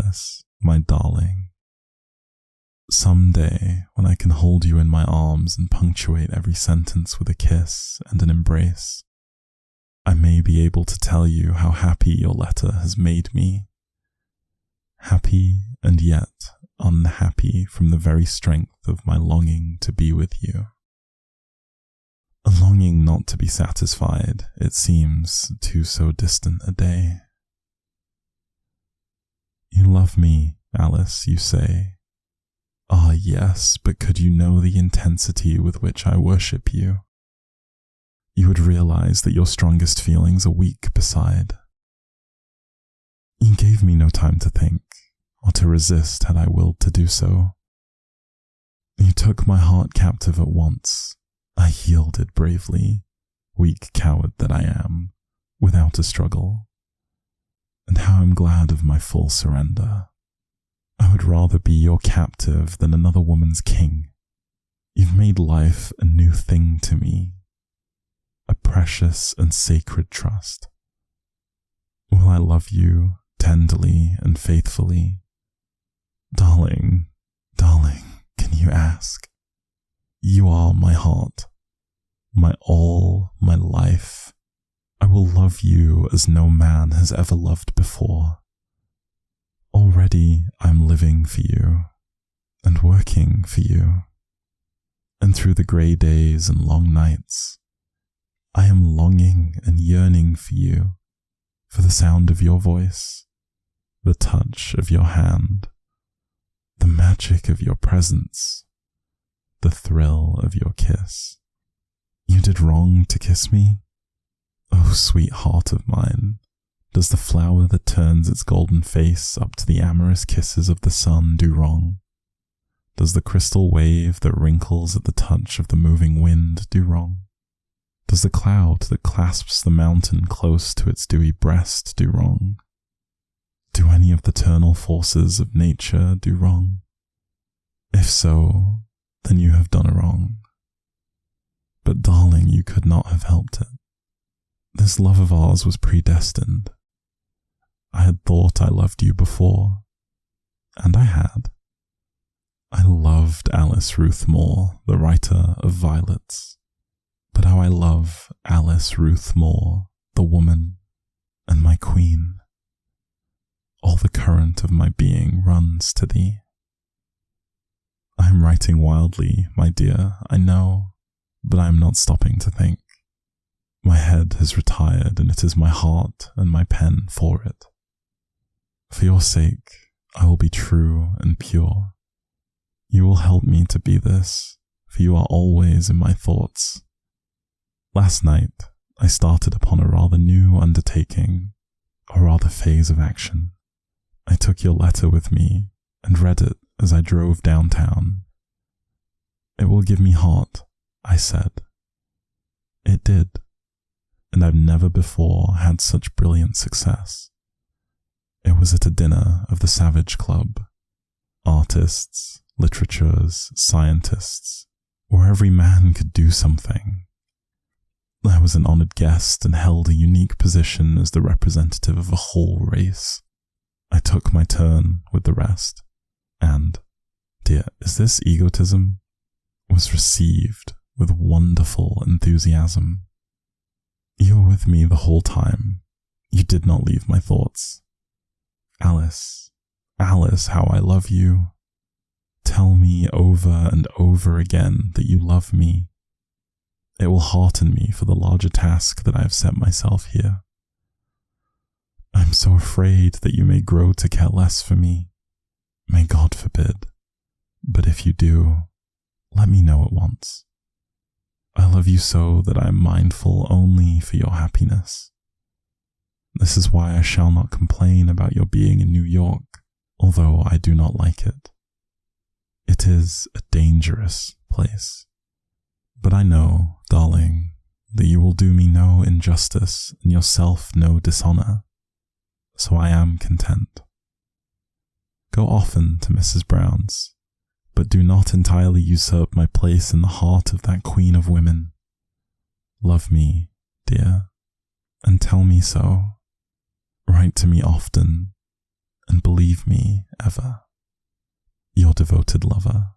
Alice, my darling. Someday, when I can hold you in my arms and punctuate every sentence with a kiss and an embrace, I may be able to tell you how happy your letter has made me. Happy and yet unhappy from the very strength of my longing to be with you. A longing not to be satisfied, it seems, to so distant a day. You love me, Alice, you say. Ah, yes, but could you know the intensity with which I worship you? You would realize that your strongest feelings are weak beside. You gave me no time to think, or to resist had I willed to do so. You took my heart captive at once. I yielded bravely, weak coward that I am, without a struggle. And how I'm glad of my full surrender. I would rather be your captive than another woman's king. You've made life a new thing to me, a precious and sacred trust. Will I love you tenderly and faithfully? Darling, darling, can you ask? You are my heart, my all, my life. I will love you as no man has ever loved before. Already I'm living for you, and working for you, and through the grey days and long nights, I am longing and yearning for you, for the sound of your voice, the touch of your hand, the magic of your presence, the thrill of your kiss. You did wrong to kiss me? Oh, sweet heart of mine, does the flower that turns its golden face up to the amorous kisses of the sun do wrong? Does the crystal wave that wrinkles at the touch of the moving wind do wrong? Does the cloud that clasps the mountain close to its dewy breast do wrong? Do any of the eternal forces of nature do wrong? If so, then you have done wrong. But darling, you could not have helped it. This love of ours was predestined. I had thought I loved you before, and I had. I loved Alice Ruth Moore, the writer of Violets, but how I love Alice Ruth Moore, the woman, and my queen. All the current of my being runs to thee. I am writing wildly, my dear, I know, but I am not stopping to think. My head has retired, and it is my heart and my pen for it. For your sake, I will be true and pure. You will help me to be this, for you are always in my thoughts. Last night, I started upon a rather new undertaking, a rather phase of action. I took your letter with me and read it as I drove downtown. It will give me heart, I said. It did, and I've never before had such brilliant success. It was at a dinner of the Savage Club. Artists, literateurs, scientists, where every man could do something. I was an honoured guest and held a unique position as the representative of a whole race. I took my turn with the rest, and, dear, is this egotism? Was received with wonderful enthusiasm. You were with me the whole time. You did not leave my thoughts. Alice, Alice, how I love you. Tell me over and over again that you love me. It will hearten me for the larger task that I have set myself here. I am so afraid that you may grow to care less for me. May God forbid. But if you do, let me know at once. I love you so that I am mindful only for your happiness. This is why I shall not complain about your being in New York, although I do not like it. It is a dangerous place. But I know, darling, that you will do me no injustice and yourself no dishonor, so I am content. Go often to Mrs. Brown's, but do not entirely usurp my place in the heart of that queen of women. Love me, dear, and tell me so. Write to me often, and believe leave me ever. Your devoted lover,